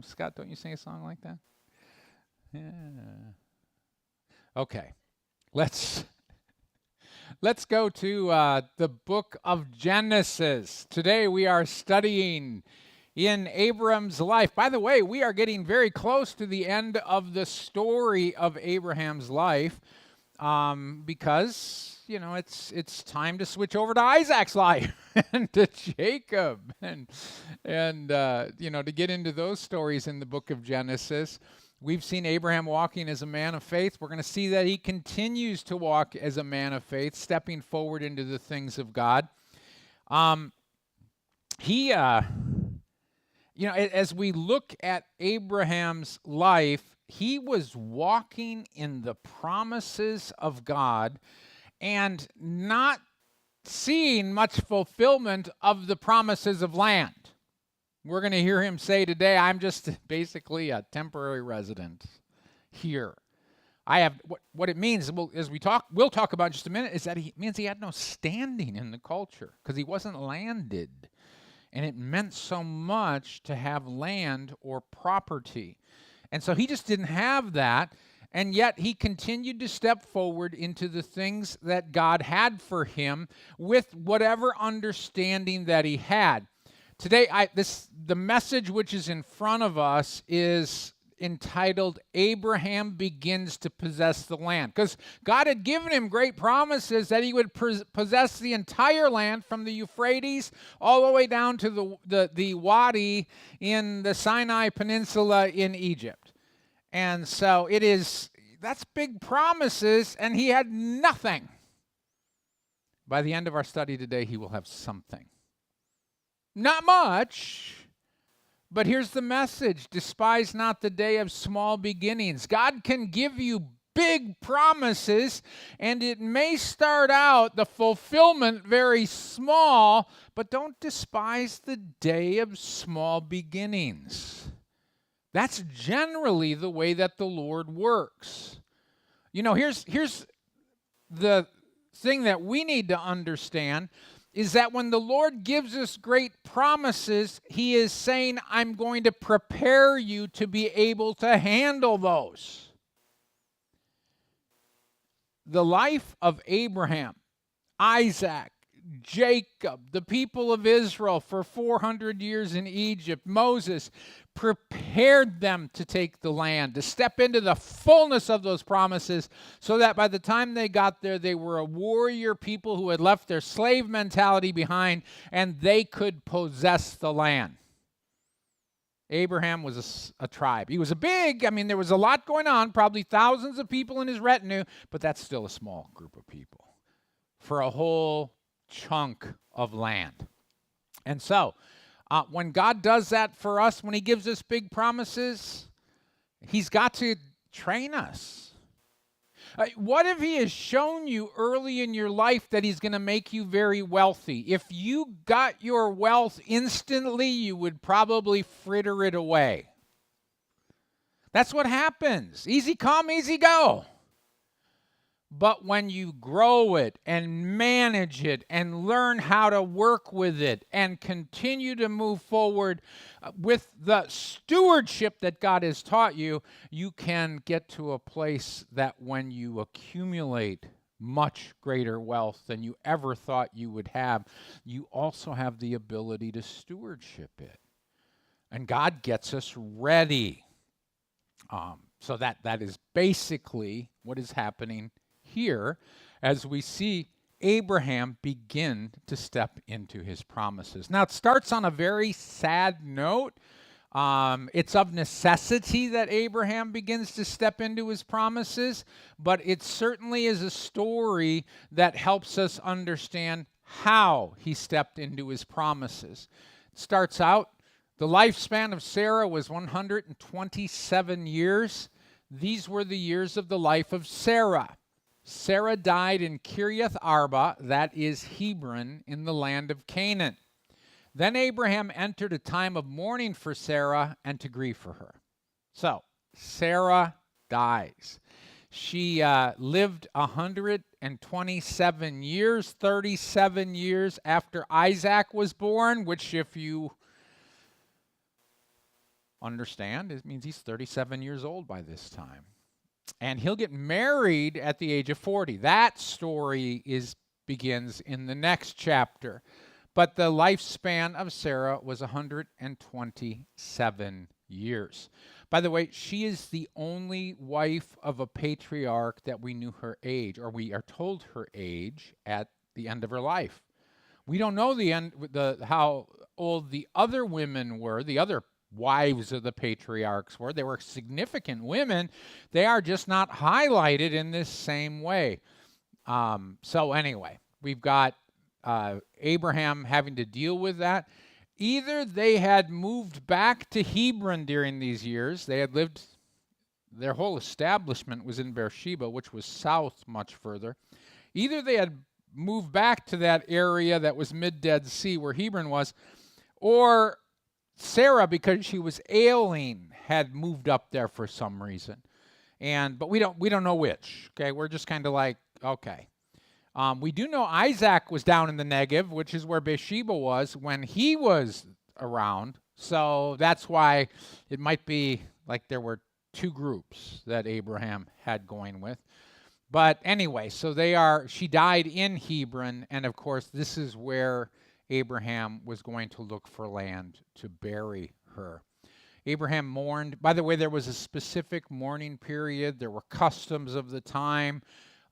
Scott, don't you sing a song like that? Yeah. Okay. Let's let's go to the book of Genesis. Today we are studying in Abraham's life. By the way, we are getting very close to the end of the story of Abraham's life because it's time to switch over to Isaac's life and to Jacob and to get into those stories in the book of Genesis. We've seen Abraham walking as a man of faith. We're going to see that he continues to walk as a man of faith, stepping forward into the things of God. As we look at Abraham's life, he was walking in the promises of God and not seeing much fulfillment of the promises of land. We're going to hear him say today, I'm just basically a temporary resident here. I have what it means, we'll talk about in just a minute, is that it means he had no standing in the culture because he wasn't landed. And it meant so much to have land or property. And so he just didn't have that. And yet he continued to step forward into the things that God had for him with whatever understanding that he had. Today, the message which is in front of us is entitled, Abraham Begins to Possess the Land. Because God had given him great promises that he would possess the entire land from the Euphrates all the way down to the Wadi in the Sinai Peninsula in Egypt. And so that's big promises, and he had nothing. By the end of our study today, he will have something. Not much, but here's the message. Despise not the day of small beginnings. God can give you big promises, and it may start out, the fulfillment, very small, but don't despise the day of small beginnings. That's generally the way that the Lord works. Here's the thing that we need to understand is that when the Lord gives us great promises, he is saying, I'm going to prepare you to be able to handle those. The life of Abraham, Isaac, Jacob, the people of Israel for 400 years in Egypt, Moses prepared them to take the land, to step into the fullness of those promises, so that by the time they got there, they were a warrior people who had left their slave mentality behind, and they could possess the land. Abraham was a tribe. He was there was a lot going on, probably thousands of people in his retinue, but that's still a small group of people for a whole chunk of land. And so, when God does that for us, when he gives us big promises, he's got to train us. What if he has shown you early in your life that he's going to make you very wealthy? If you got your wealth instantly, you would probably fritter it away. That's what happens. Easy come, easy go. But when you grow it and manage it and learn how to work with it and continue to move forward with the stewardship that God has taught you, you can get to a place that when you accumulate much greater wealth than you ever thought you would have, you also have the ability to stewardship it. And God gets us ready. So that is basically what is happening here as we see Abraham begin to step into his promises. Now, it starts on a very sad note. It's of necessity that Abraham begins to step into his promises, but it certainly is a story that helps us understand how he stepped into his promises. It starts out, the lifespan of Sarah was 127 years. These were the years of the life of Sarah. Sarah died in Kiriath Arba, that is Hebron, in the land of Canaan. Then Abraham entered a time of mourning for Sarah and to grieve for her. So, Sarah dies. She lived 127 years, 37 years after Isaac was born, which if you Understand? It means he's 37 years old by this time. And he'll get married at the age of 40. That story begins in the next chapter. But the lifespan of Sarah was 127 years. By the way, she is the only wife of a patriarch that we knew her age, or we are told her age at the end of her life. We don't know how old the other women were, the other wives of the patriarchs were. They were significant women. They are just not highlighted in this same way. So anyway, we've got Abraham having to deal with that. Either they had moved back to Hebron during these years. They had lived, their whole establishment was in Beersheba, which was south much further. Either they had moved back to that area that was mid-Dead Sea where Hebron was, or Sarah, because she was ailing, had moved up there for some reason. But we don't know which. Okay, we're just kind of like, okay. We do know Isaac was down in the Negev, which is where Beersheba was when he was around. So that's why it might be like there were two groups that Abraham had going with. But anyway, she died in Hebron, and of course, this is where Abraham was going to look for land to bury her. Abraham mourned. By the way, there was a specific mourning period. There were customs of the time.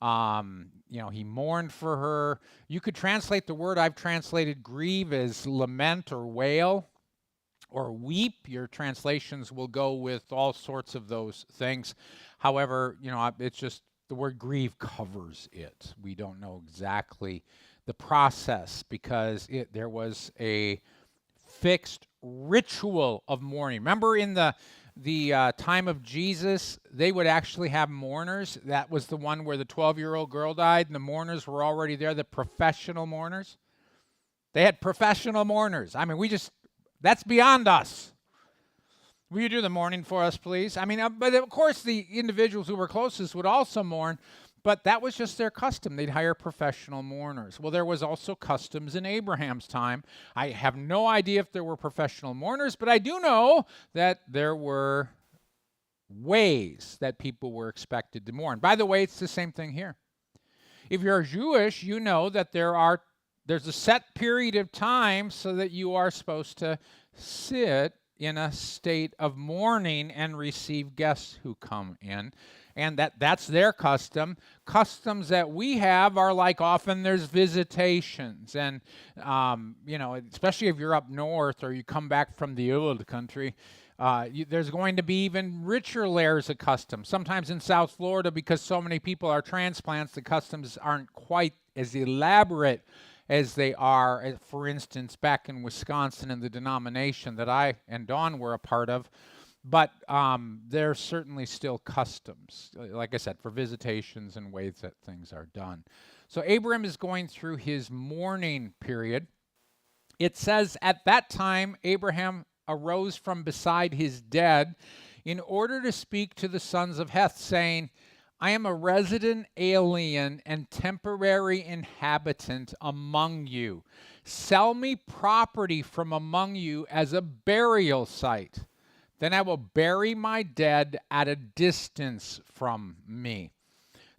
He mourned for her. You could translate the word I've translated grieve as lament or wail or weep. Your translations will go with all sorts of those things. However, it's just the word grieve covers it. We don't know exactly the process because there was a fixed ritual of mourning. Remember in the time of Jesus, they would actually have mourners. That was the one where the 12-year-old girl died, and the mourners were already there, the professional mourners. They had professional mourners. I mean, that's beyond us. Will you do the mourning for us, please? I mean, but of course the individuals who were closest would also mourn, but that was just their custom. They'd hire professional mourners. Well, there was also customs in Abraham's time. I have no idea if there were professional mourners, but I do know that there were ways that people were expected to mourn. By the way, it's the same thing here. If you're Jewish, you know that there's a set period of time so that you are supposed to sit in a state of mourning and receive guests who come in. And that's their custom. Customs that we have are like often there's visitations. And, especially if you're up north or you come back from the old country, there's going to be even richer layers of customs. Sometimes in South Florida, because so many people are transplants, the customs aren't quite as elaborate as they are, for instance, back in Wisconsin in the denomination that I and Dawn were a part of. But there's certainly still customs, like I said, for visitations and ways that things are done. So Abram is going through his mourning period. It says, at that time, Abraham arose from beside his dead in order to speak to the sons of Heth, saying, I am a resident alien and temporary inhabitant among you. Sell me property from among you as a burial site. Then I will bury my dead at a distance from me.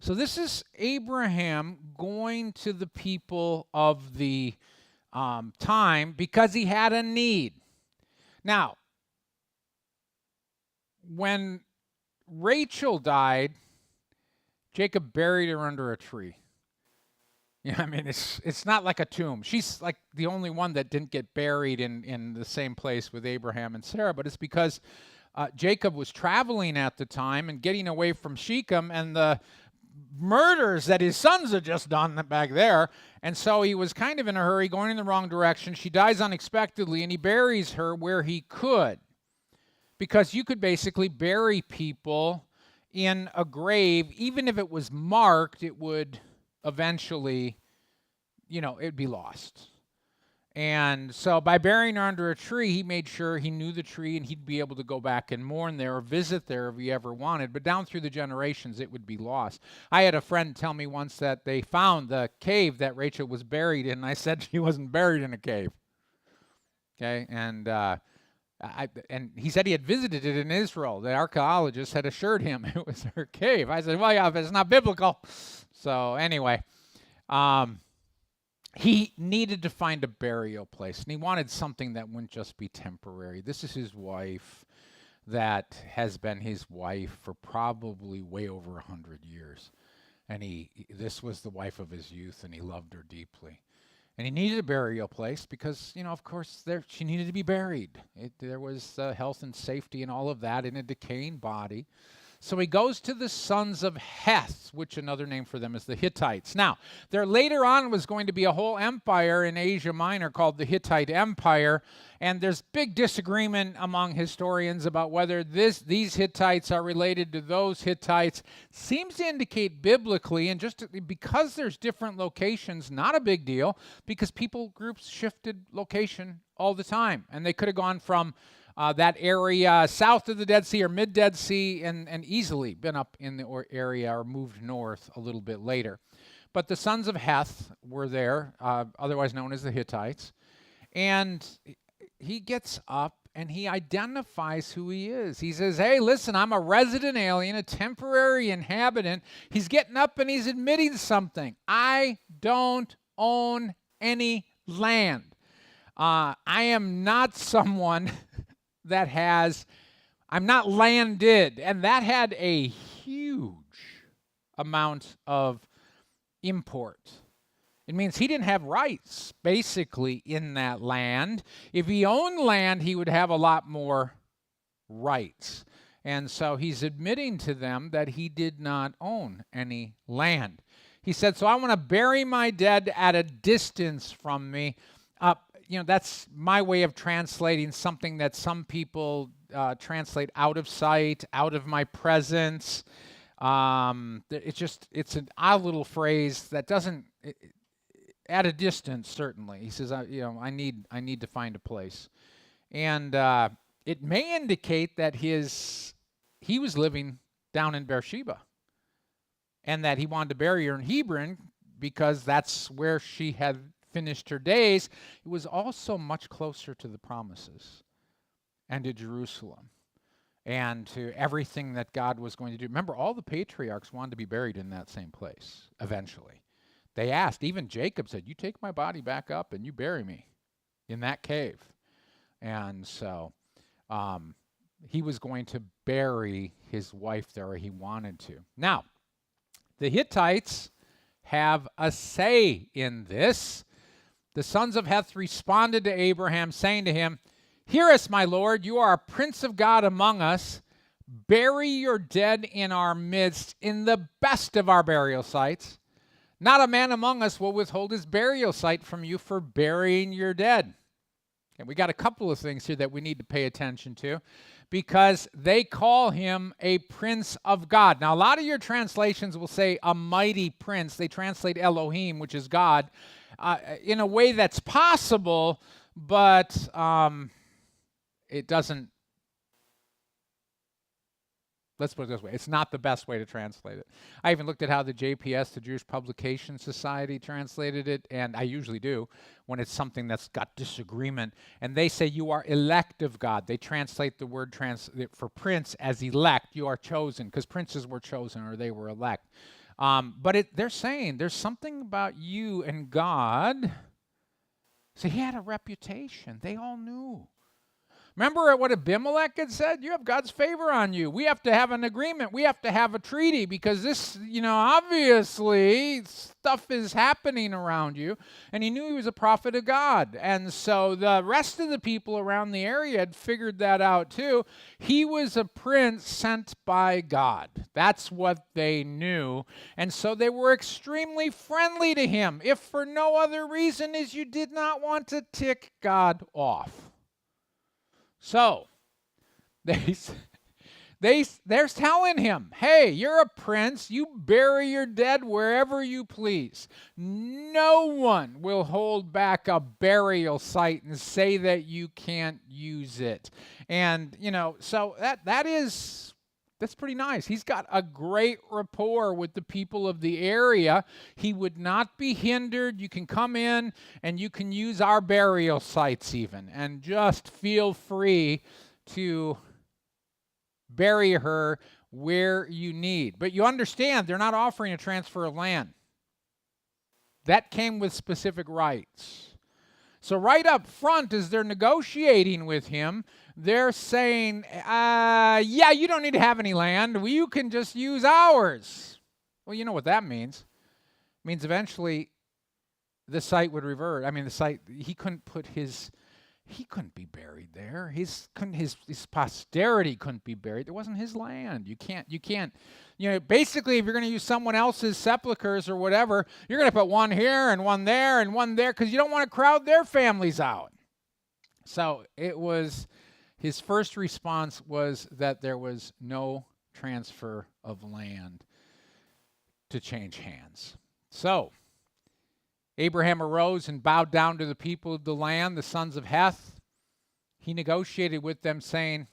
So this is Abraham going to the people of the time because he had a need. Now, when Rachel died, Jacob buried her under a tree. I mean, it's not like a tomb. She's like the only one that didn't get buried in the same place with Abraham and Sarah, but it's because Jacob was traveling at the time and getting away from Shechem and the murders that his sons had just done back there, and so he was kind of in a hurry, going in the wrong direction. She dies unexpectedly, and he buries her where he could, because you could basically bury people in a grave, even if it was marked, it would eventually, it'd be lost. And so by burying her under a tree, he made sure he knew the tree and he'd be able to go back and mourn there or visit there if he ever wanted. But down through the generations, it would be lost. I had a friend tell me once that they found the cave that Rachel was buried in. And I said she wasn't buried in a cave. Okay, and And he said he had visited it in Israel. The archaeologists had assured him it was her cave. I said, well, yeah, but it's not biblical. So anyway, he needed to find a burial place, and he wanted something that wouldn't just be temporary. This is his wife that has been his wife for probably way over 100 years. And this was the wife of his youth, and he loved her deeply. And he needed a burial place because, of course, she needed to be buried. There was health and safety and all of that in a decaying body. So he goes to the sons of Heth, which another name for them is the Hittites. Now, there later on was going to be a whole empire in Asia Minor called the Hittite Empire, and there's big disagreement among historians about whether these Hittites are related to those Hittites. Seems to indicate biblically, and just because there's different locations, not a big deal, because people groups shifted location all the time, and they could have gone from that area south of the Dead Sea or mid-Dead Sea and easily been up in the area or moved north a little bit later. But the sons of Heth were there, otherwise known as the Hittites. And he gets up and he identifies who he is. He says, hey, listen, I'm a resident alien, a temporary inhabitant. He's getting up and he's admitting something. I don't own any land. I am not someone I'm not landed. And that had a huge amount of import. It means he didn't have rights, basically, in that land. If he owned land, he would have a lot more rights. And so he's admitting to them that he did not own any land. He said, so I want to bury my dead at a distance from me. That's my way of translating something that some people translate out of sight, out of my presence. It's an odd little phrase that doesn't, at a distance, certainly. He says, I need to find a place. And it may indicate that he was living down in Beersheba and that he wanted to bury her in Hebron because that's where she had finished her days. It was also much closer to the promises and to Jerusalem and to everything that God was going to do. Remember, all the patriarchs wanted to be buried in that same place eventually. They asked, even Jacob said, you take my body back up and you bury me in that cave. And so he was going to bury his wife there, or he wanted to. Now, the Hittites have a say in this. The sons of Heth responded to Abraham, saying to him, hear us, my lord, you are a prince of God among us. Bury your dead in our midst in the best of our burial sites. Not a man among us will withhold his burial site from you for burying your dead. And we got a couple of things here that we need to pay attention to, because they call him a prince of God. Now, a lot of your translations will say a mighty prince. They translate Elohim, which is God, in a way that's possible, but it doesn't. Let's put it this way. It's not the best way to translate it. I even looked at how the JPS, the Jewish Publication Society, translated it, and I usually do when it's something that's got disagreement. And they say you are elect of God. They translate the word for prince as elect. You are chosen, because princes were chosen or they were elect. But they're saying there's something about you and God. So he had a reputation. They all knew. Remember what Abimelech had said? You have God's favor on you. We have to have an agreement. We have to have a treaty because this, obviously stuff is happening around you. And he knew he was a prophet of God. And so the rest of the people around the area had figured that out too. He was a prince sent by God. That's what they knew. And so they were extremely friendly to him, if for no other reason as you did not want to tick God off. So, they're telling him, hey, you're a prince. You bury your dead wherever you please. No one will hold back a burial site and say that you can't use it. And, so that is That's pretty nice. He's got a great rapport with the people of the area. He would not be hindered. You can come in and you can use our burial sites even, and just feel free to bury her where you need. But you understand, they're not offering a transfer of land. That came with specific rights. So right up front, as they're negotiating with him, they're saying, yeah, you don't need to have any land. You can just use ours. Well, you know what that means. It means eventually the site would revert. I mean, the site, he couldn't be buried there. His posterity couldn't be buried. It wasn't his land. You can't, basically if you're going to use someone else's sepulchers or whatever, you're going to put one here and one there and one there because you don't want to crowd their families out. So his first response was that there was no transfer of land to change hands. So Abraham arose and bowed down to the people of the land, the sons of Heth. He negotiated with them, saying,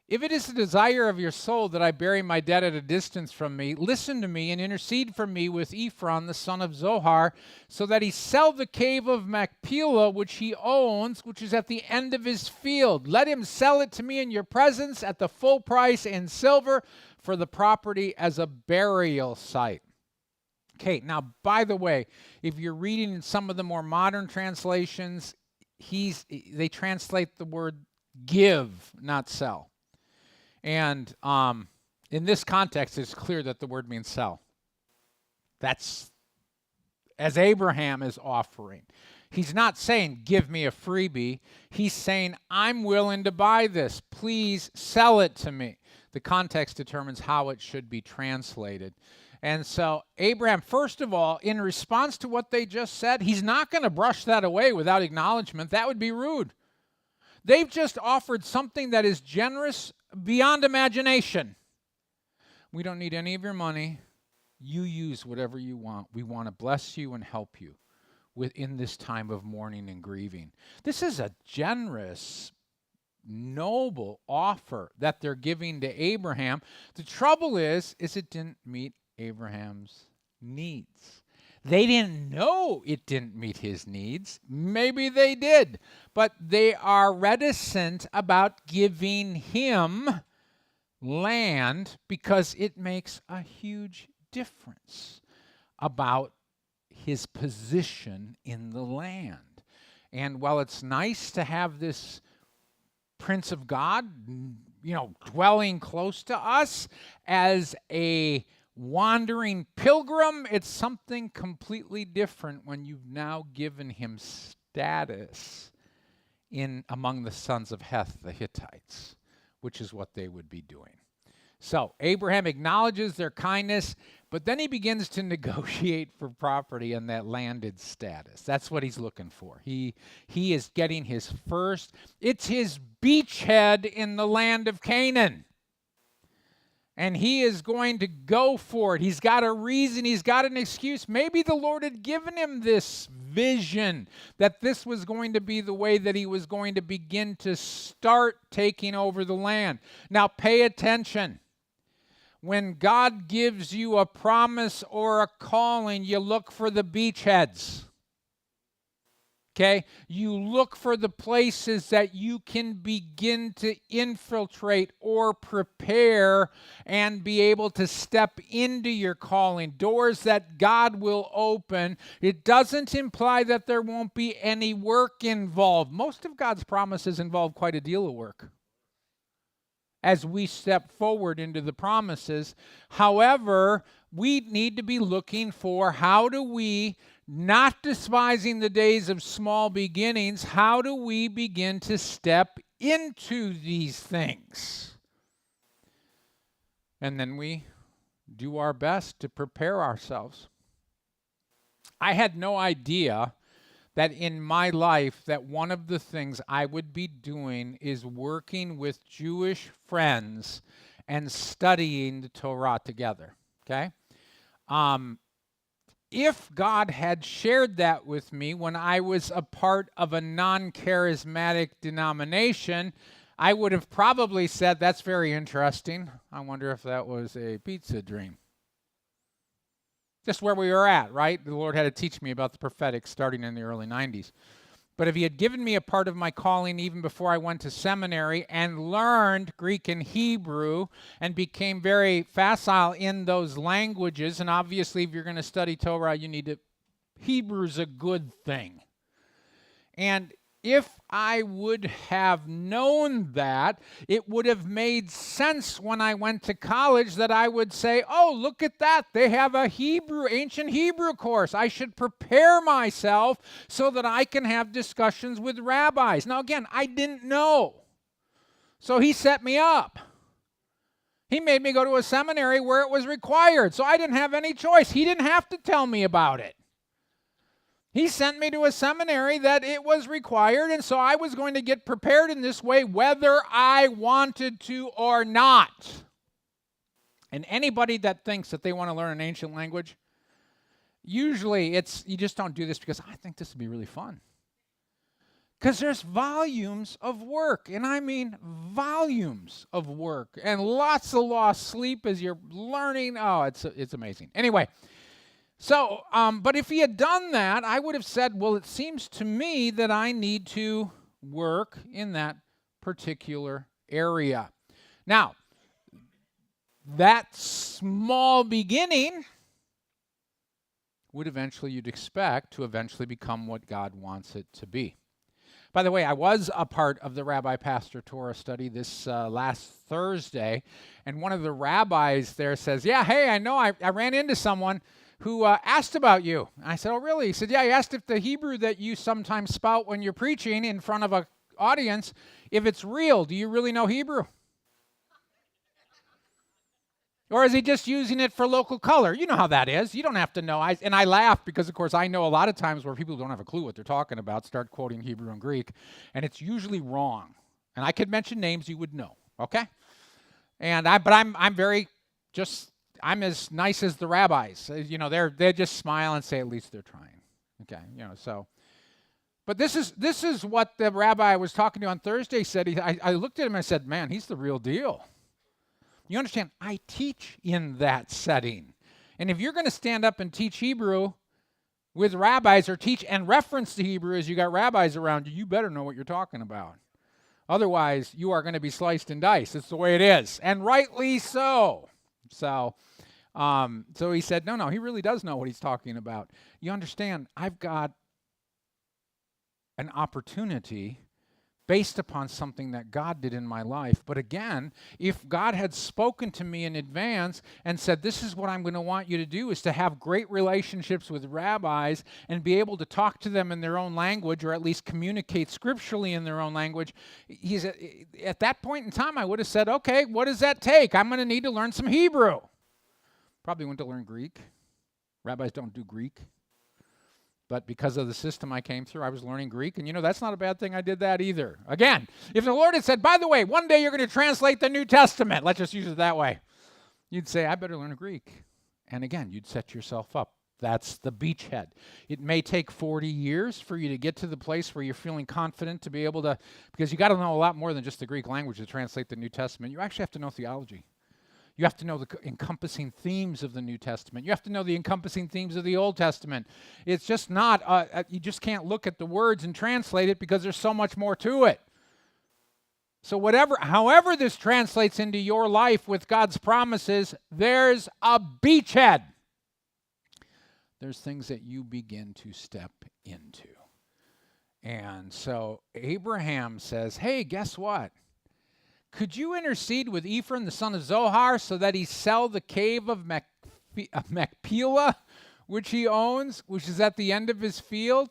if it is the desire of your soul that I bury my dead at a distance from me, listen to me and intercede for me with Ephron, the son of Zohar, so that he sell the cave of Machpelah, which he owns, which is at the end of his field. Let him sell it to me in your presence at the full price in silver for the property as a burial site. Okay, now, by the way, if you're reading in some of the more modern translations, they translate the word give, not sell. And in this context, it's clear that the word means sell. That's as Abraham is offering. He's not saying, give me a freebie. He's saying, I'm willing to buy this. Please sell it to me. The context determines how it should be translated. And so Abraham, first of all, in response to what they just said, he's not going to brush that away without acknowledgement. That would be rude. They've just offered something that is generous beyond imagination. We don't need any of your money. You use whatever you want. We want to bless you and help you within this time of mourning and grieving. This is a generous, noble offer that they're giving to Abraham. The trouble is it didn't meet Abraham's needs. They didn't know it didn't meet his needs. Maybe they did, but they are reticent about giving him land because it makes a huge difference about his position in the land. And while it's nice to have this Prince of God, dwelling close to us as a wandering pilgrim, it's something completely different when you've now given him status among the sons of Heth, the Hittites, which is what they would be doing. So Abraham acknowledges their kindness, but then he begins to negotiate for property and that landed status. That's what he's looking for. He is getting his first, it's his beachhead in the land of Canaan. And he is going to go for it. He's got a reason. He's got an excuse. Maybe the Lord had given him this vision that this was going to be the way that he was going to begin to start taking over the land. Now, pay attention. When God gives you a promise or a calling, you look for the beachheads. Okay? You look for the places that you can begin to infiltrate or prepare and be able to step into your calling. Doors that God will open. It doesn't imply that there won't be any work involved. Most of God's promises involve quite a deal of work as we step forward into the promises. However, we need to be looking for how do we, not despising the days of small beginnings, how do we begin to step into these things? And then we do our best to prepare ourselves. I had no idea that in my life that one of the things I would be doing is working with Jewish friends and studying the Torah together, okay? If God had shared that with me when I was a part of a non-charismatic denomination, I would have probably said, that's very interesting. I wonder if that was a pizza dream. Just where we were at, right? The Lord had to teach me about the prophetic starting in the early 90s. But if he had given me a part of my calling even before I went to seminary and learned Greek and Hebrew and became very facile in those languages, and obviously if you're going to study Torah, you need to, Hebrew's a good thing. And if I would have known that, it would have made sense when I went to college that I would say, oh, look at that. They have a ancient Hebrew course. I should prepare myself so that I can have discussions with rabbis. Now, again, I didn't know. So he set me up. He made me go to a seminary where it was required. So I didn't have any choice. He didn't have to tell me about it. He sent me to a seminary that it was required, and so I was going to get prepared in this way whether I wanted to or not. And anybody that thinks that they want to learn an ancient language, usually you just don't do this because I think this would be really fun. Because there's volumes of work, and I mean volumes of work, and lots of lost sleep as you're learning. Oh, it's amazing. Anyway. So, but if he had done that, I would have said, well, it seems to me that I need to work in that particular area. Now, that small beginning would eventually, you'd expect, to eventually become what God wants it to be. By the way, I was a part of the Rabbi Pastor Torah study this last Thursday, and one of the rabbis there says, yeah, hey, I know I ran into someone who asked about you. I said, oh, really? He said, yeah, he asked if the Hebrew that you sometimes spout when you're preaching in front of an audience, if it's real. Do you really know Hebrew? Or is he just using it for local color? You know how that is. You don't have to know. And I laugh because, of course, I know a lot of times where people don't have a clue what they're talking about, start quoting Hebrew and Greek, and it's usually wrong. And I could mention names you would know, okay? But I'm very just... I'm as nice as the rabbis. You know, they just smile and say, at least they're trying. Okay, you know, so. But this is what the rabbi I was talking to on Thursday said. I looked at him and I said, man, he's the real deal. You understand, I teach in that setting. And if you're going to stand up and teach Hebrew with rabbis or teach and reference the Hebrew as you got rabbis around you, you better know what you're talking about. Otherwise, you are going to be sliced and diced. It's the way it is. And rightly so. So he said, no, he really does know what he's talking about. You understand, I've got an opportunity based upon something that God did in my life. But again, if God had spoken to me in advance and said, this is what I'm going to want you to do, is to have great relationships with rabbis and be able to talk to them in their own language, or at least communicate scripturally in their own language, at that point in time, I would have said, okay, what does that take? I'm going to need to learn some Hebrew. Probably went to learn Greek. Rabbis don't do Greek. But because of the system I came through, I was learning Greek. And, that's not a bad thing I did that either. Again, if the Lord had said, by the way, one day you're going to translate the New Testament, let's just use it that way, you'd say, I better learn Greek. And again, you'd set yourself up. That's the beachhead. It may take 40 years for you to get to the place where you're feeling confident to be able to, because you got to know a lot more than just the Greek language to translate the New Testament. You actually have to know theology. You have to know the encompassing themes of the New Testament. You have to know the encompassing themes of the Old Testament. It's just not, you just can't look at the words and translate it because there's so much more to it. So however this translates into your life with God's promises, there's a beachhead. There's things that you begin to step into. And so Abraham says, hey, guess what? Could you intercede with Ephraim, the son of Zohar, so that he sell the cave of Machpelah, which he owns, which is at the end of his field?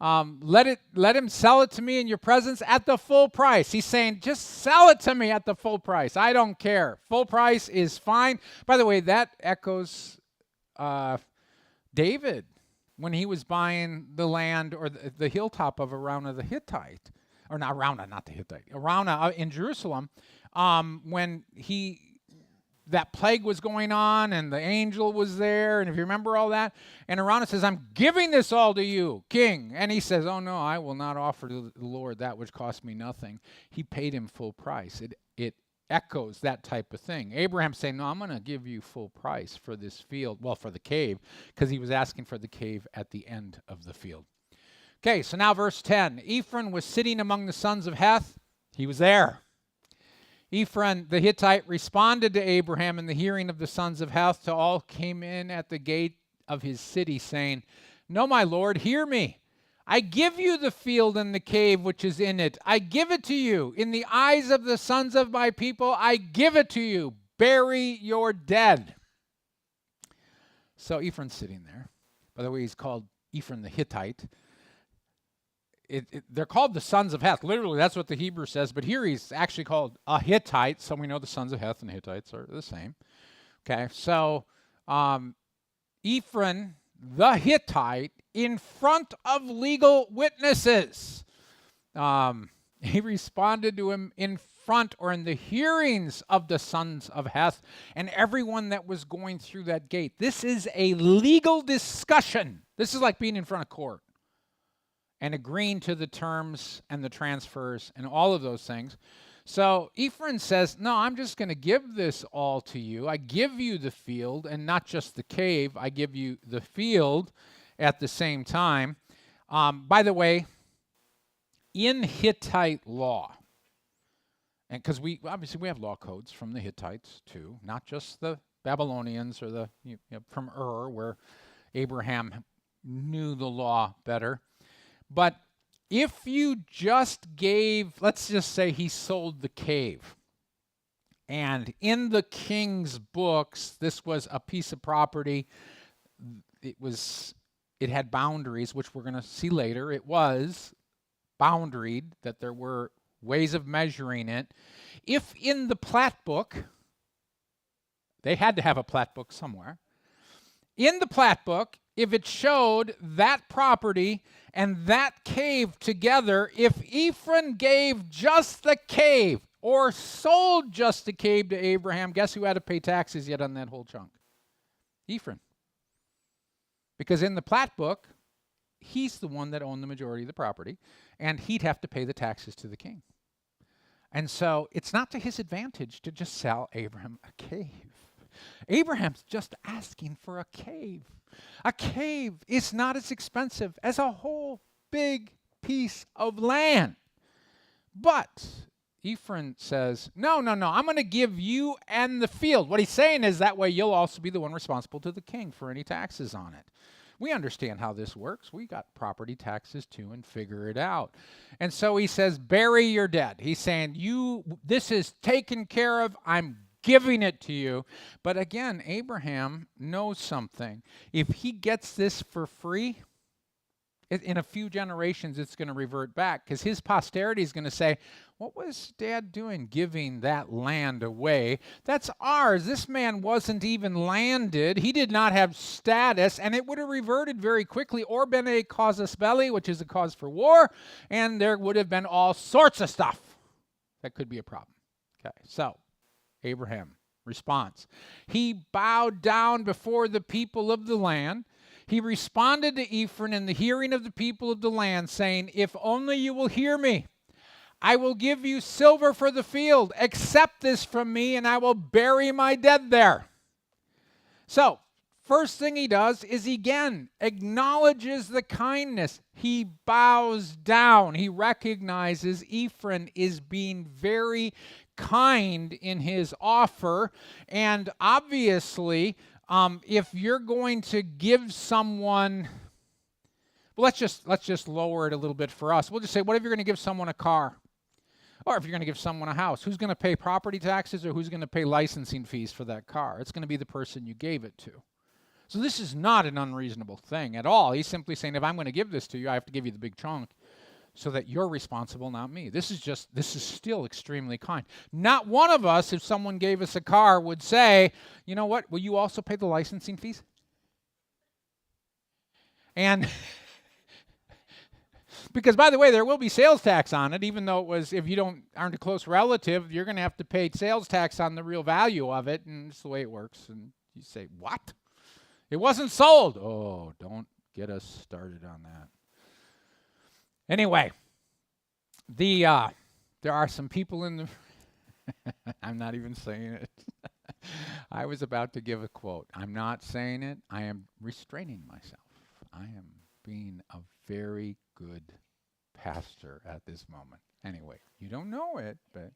Let him sell it to me in your presence at the full price. He's saying, just sell it to me at the full price. I don't care. Full price is fine. By the way, that echoes David when he was buying the land or the hilltop of Araunah the Hittite. Or not Araunah, not the Hittite. Araunah in Jerusalem, when he that plague was going on, and the angel was there, and if you remember all that, and Araunah says, I'm giving this all to you, king. And he says, oh no, I will not offer to the Lord that which cost me nothing. He paid him full price. It echoes that type of thing. Abraham saying, no, I'm going to give you full price for this field, well, for the cave, because he was asking for the cave at the end of the field. Okay, so now verse 10. Ephron was sitting among the sons of Heth. He was there. Ephron the Hittite responded to Abraham in the hearing of the sons of Heth to all came in at the gate of his city, saying, no, my lord, hear me. I give you the field and the cave which is in it. I give it to you. In the eyes of the sons of my people, I give it to you. Bury your dead. So Ephron's sitting there. By the way, he's called Ephron the Hittite. They're called the sons of Heth. Literally, that's what the Hebrew says. But here he's actually called a Hittite. So we know the sons of Heth and Hittites are the same. Okay, so Ephron the Hittite in front of legal witnesses. He responded to him in front or in the hearings of the sons of Heth and everyone that was going through that gate. This is a legal discussion. This is like being in front of court and agreeing to the terms and the transfers and all of those things. So Ephron says, no, I'm just going to give this all to you. I give you the field and not just the cave. I give you the field at the same time. By the way, in Hittite law, and because we have law codes from the Hittites too, not just the Babylonians or the from Ur, where Abraham knew the law better. But if you just gave, let's just say he sold the cave, and in the king's books, this was a piece of property. It had boundaries, which we're going to see later. It was boundaried, that there were ways of measuring it. If in the plat book, they had to have a plat book somewhere. In the plat book, if it showed that property and that cave together, if Ephron gave just the cave or sold just the cave to Abraham, guess who had to pay taxes yet on that whole chunk? Ephron. Because in the plat book, he's the one that owned the majority of the property, and he'd have to pay the taxes to the king. And so it's not to his advantage to just sell Abraham a cave. Abraham's just asking for a cave. A cave is not as expensive as a whole big piece of land. But Ephron says, no, I'm going to give you and the field. What he's saying is that way you'll also be the one responsible to the king for any taxes on it. We understand how this works. We got property taxes too and figure it out. And so he says, bury your dead. He's saying, this is taken care of. I'm giving it to you. But again, Abraham knows something. If he gets this for free, in a few generations, it's going to revert back because his posterity is going to say, what was Dad doing giving that land away? That's ours. This man wasn't even landed. He did not have status, and it would have reverted very quickly or been a casus belli, which is a cause for war, and there would have been all sorts of stuff that could be a problem. Okay, so Abraham responds. He bowed down before the people of the land. He responded to Ephron in the hearing of the people of the land, saying, if only you will hear me, I will give you silver for the field. Accept this from me, and I will bury my dead there. So, first thing he does is he again acknowledges the kindness. He bows down. He recognizes Ephron is being very kind in his offer, and obviously, if you're going to give someone, well, let's just lower it a little bit for us. We'll just say, what if you're going to give someone a car? Or if you're going to give someone a house, who's going to pay property taxes or who's going to pay licensing fees for that car? It's going to be the person you gave it to. So this is not an unreasonable thing at all. He's simply saying, if I'm going to give this to you, I have to give you the big chunk so that you're responsible, not me. This is still extremely kind. Not one of us, if someone gave us a car, would say, you know what, will you also pay the licensing fees? And Because, by the way, there will be sales tax on it, even though it was, if you aren't a close relative, you're going to have to pay sales tax on the real value of it, and it's the way it works. And you say, what? It wasn't sold. Oh, don't get us started on that. Anyway, there are some people in the... I'm not even saying it. I was about to give a quote. I'm not saying it. I am restraining myself. I am being a very good pastor at this moment. Anyway, you don't know it, but...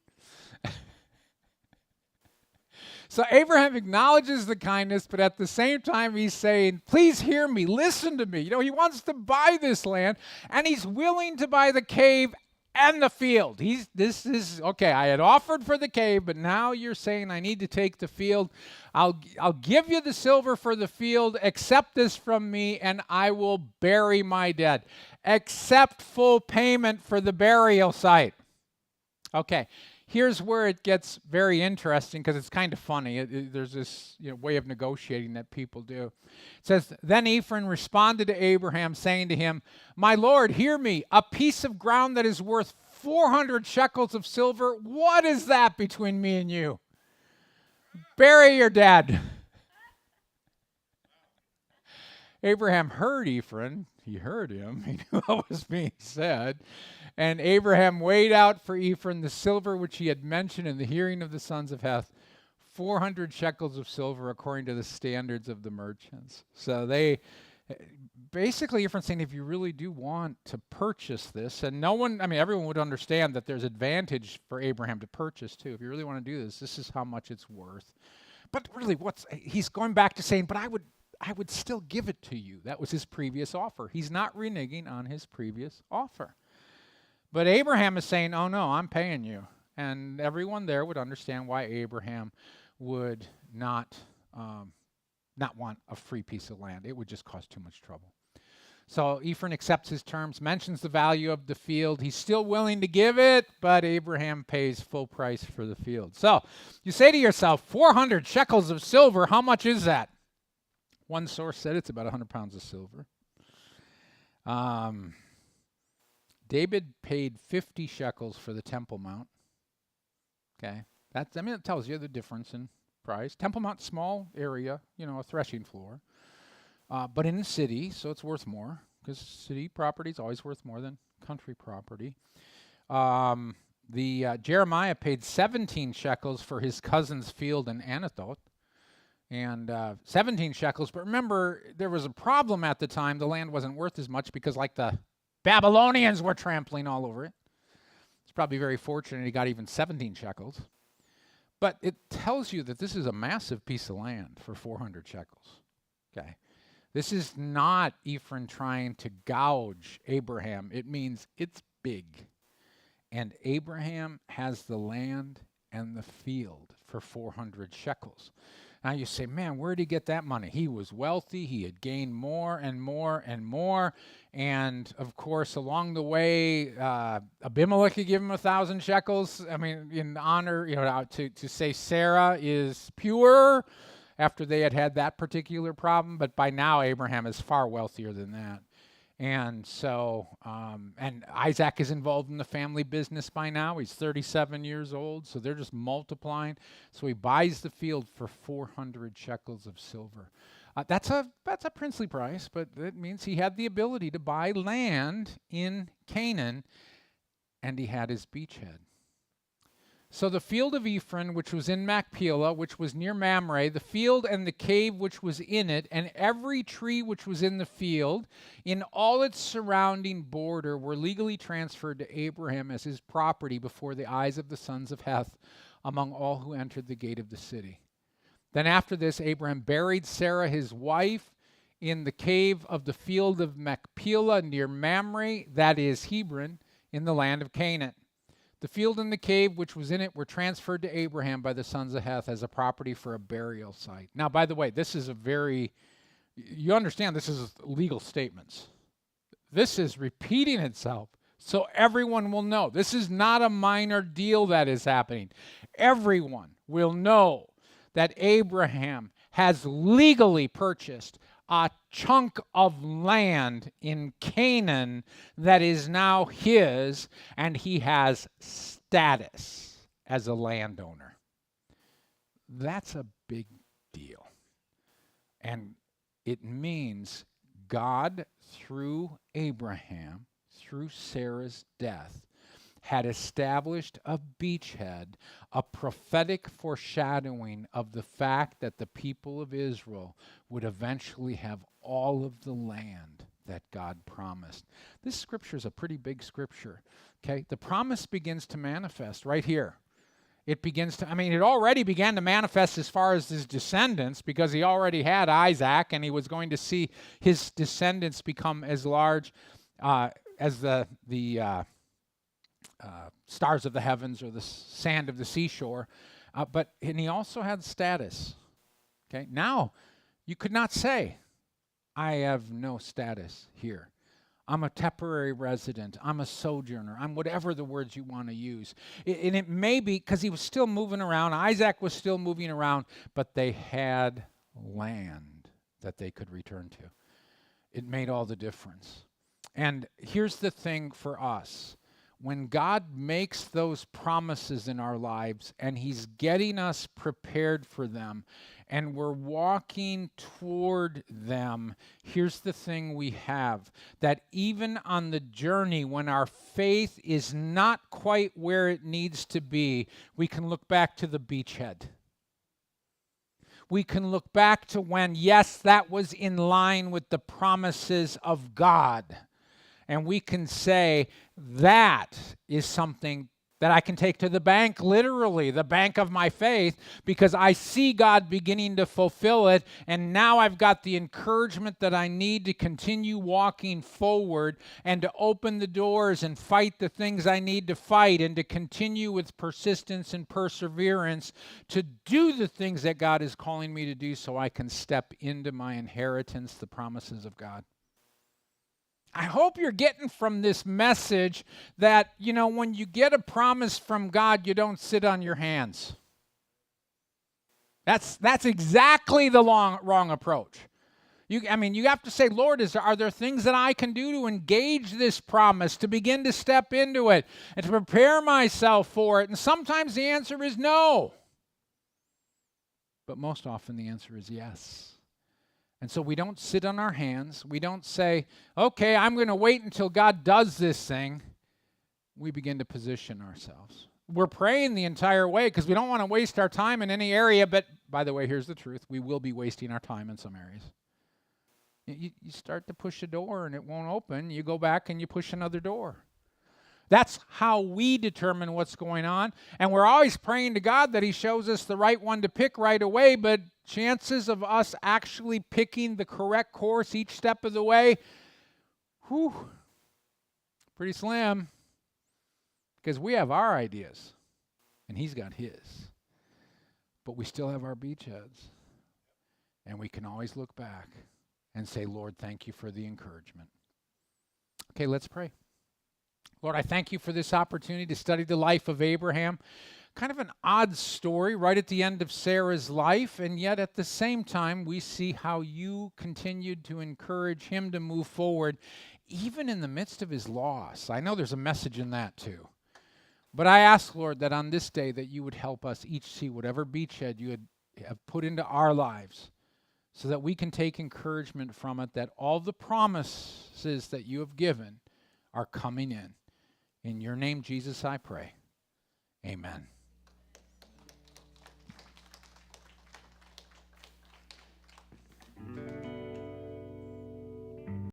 So Abraham acknowledges the kindness, but at the same time he's saying, please hear me, listen to me. He wants to buy this land, and he's willing to buy the cave and the field. This is, okay, I had offered for the cave, but now you're saying I need to take the field. I'll give you the silver for the field. Accept this from me, and I will bury my dead. Accept full payment for the burial site. Okay. Here's where it gets very interesting because it's kind of funny. There's this way of negotiating that people do. It says, then Ephron responded to Abraham, saying to him, my Lord, hear me, a piece of ground that is worth 400 shekels of silver. What is that between me and you? Bury your dead. Abraham heard Ephron. He heard him. He knew what was being said. And Abraham weighed out for Ephron the silver which he had mentioned in the hearing of the sons of Heth, 400 shekels of silver according to the standards of the merchants. So they basically, Ephron's saying, if you really do want to purchase this, and everyone would understand that there's advantage for Abraham to purchase too. If you really want to do this, this is how much it's worth. But really, he's going back to saying, but I would still give it to you. That was his previous offer. He's not reneging on his previous offer. But Abraham is saying, oh no, I'm paying you. And everyone there would understand why Abraham would not want a free piece of land. It would just cause too much trouble. So Ephron accepts his terms, mentions the value of the field. He's still willing to give it, but Abraham pays full price for the field. So you say to yourself, 400 shekels of silver, how much is that? One source said it's about 100 pounds of silver. David paid 50 shekels for the Temple Mount. Okay, it tells you the difference in price. Temple Mount, small area, a threshing floor, but in the city, so it's worth more because city property is always worth more than country property. Jeremiah paid 17 shekels for his cousin's field in Anathoth. And 17 shekels, but remember, there was a problem at the time. The land wasn't worth as much because the Babylonians were trampling all over it. It's probably very fortunate he got even 17 shekels. But it tells you that this is a massive piece of land for 400 shekels. Okay, this is not Ephron trying to gouge Abraham. It means it's big. And Abraham has the land and the field for 400 shekels. Now you say, man, where did he get that money? He was wealthy. He had gained more and more and more. And, of course, along the way, Abimelech had given him 1,000 shekels. In honor, to say Sarah is pure after they had that particular problem. But by now, Abraham is far wealthier than that. And so, and Isaac is involved in the family business by now. He's 37 years old, so they're just multiplying. So he buys the field for 400 shekels of silver. That's a princely price, but it means he had the ability to buy land in Canaan, and he had his beachhead. So the field of Ephron, which was in Machpelah, which was near Mamre, the field and the cave which was in it, and every tree which was in the field, in all its surrounding border, were legally transferred to Abraham as his property before the eyes of the sons of Heth, among all who entered the gate of the city. Then after this, Abraham buried Sarah his wife in the cave of the field of Machpelah near Mamre, that is Hebron, in the land of Canaan. The field and the cave which was in it were transferred to Abraham by the sons of Heth as a property for a burial site. Now, by the way, this is you understand this is legal statements. This is repeating itself so everyone will know. This is not a minor deal that is happening. Everyone will know that Abraham has legally purchased a chunk of land in Canaan that is now his, and he has status as a landowner. That's a big deal. And it means God, through Abraham, through Sarah's death, had established a beachhead, a prophetic foreshadowing of the fact that the people of Israel would eventually have all of the land that God promised. This scripture is a pretty big scripture, okay? The promise begins to manifest right here. It already began to manifest as far as his descendants, because he already had Isaac, and he was going to see his descendants become as large as the stars of the heavens or the sand of the seashore. And he also had status. Okay, now you could not say, I have no status here. I'm a temporary resident. I'm a sojourner. I'm whatever the words you want to use. And it may be because he was still moving around. Isaac was still moving around, but they had land that they could return to. It made all the difference. And here's the thing for us. When God makes those promises in our lives and he's getting us prepared for them and we're walking toward them, here's the thing we have, that even on the journey when our faith is not quite where it needs to be, we can look back to the beachhead. We can look back to when, yes, that was in line with the promises of God. And we can say, that is something that I can take to the bank, literally, the bank of my faith, because I see God beginning to fulfill it, and now I've got the encouragement that I need to continue walking forward and to open the doors and fight the things I need to fight and to continue with persistence and perseverance to do the things that God is calling me to do so I can step into my inheritance, the promises of God. I hope you're getting from this message that, when you get a promise from God, you don't sit on your hands. That's exactly the wrong approach. You have to say, Lord, are there things that I can do to engage this promise, to begin to step into it, and to prepare myself for it? And sometimes the answer is no. But most often the answer is yes. And so we don't sit on our hands. We don't say, okay, I'm going to wait until God does this thing. We begin to position ourselves. We're praying the entire way because we don't want to waste our time in any area. But by the way, here's the truth. We will be wasting our time in some areas. You start to push a door and it won't open. You go back and you push another door. That's how we determine what's going on. And we're always praying to God that he shows us the right one to pick right away, but chances of us actually picking the correct course each step of the way, pretty slim. Because we have our ideas, and he's got his. But we still have our beachheads. And we can always look back and say, Lord, thank you for the encouragement. Okay, let's pray. Lord, I thank you for this opportunity to study the life of Abraham. Kind of an odd story right at the end of Sarah's life, and yet at the same time, we see how you continued to encourage him to move forward, even in the midst of his loss. I know there's a message in that too. But I ask, Lord, that on this day that you would help us each see whatever beachhead you have put into our lives so that we can take encouragement from it, that all the promises that you have given are coming in. In your name, Jesus, I pray. Amen.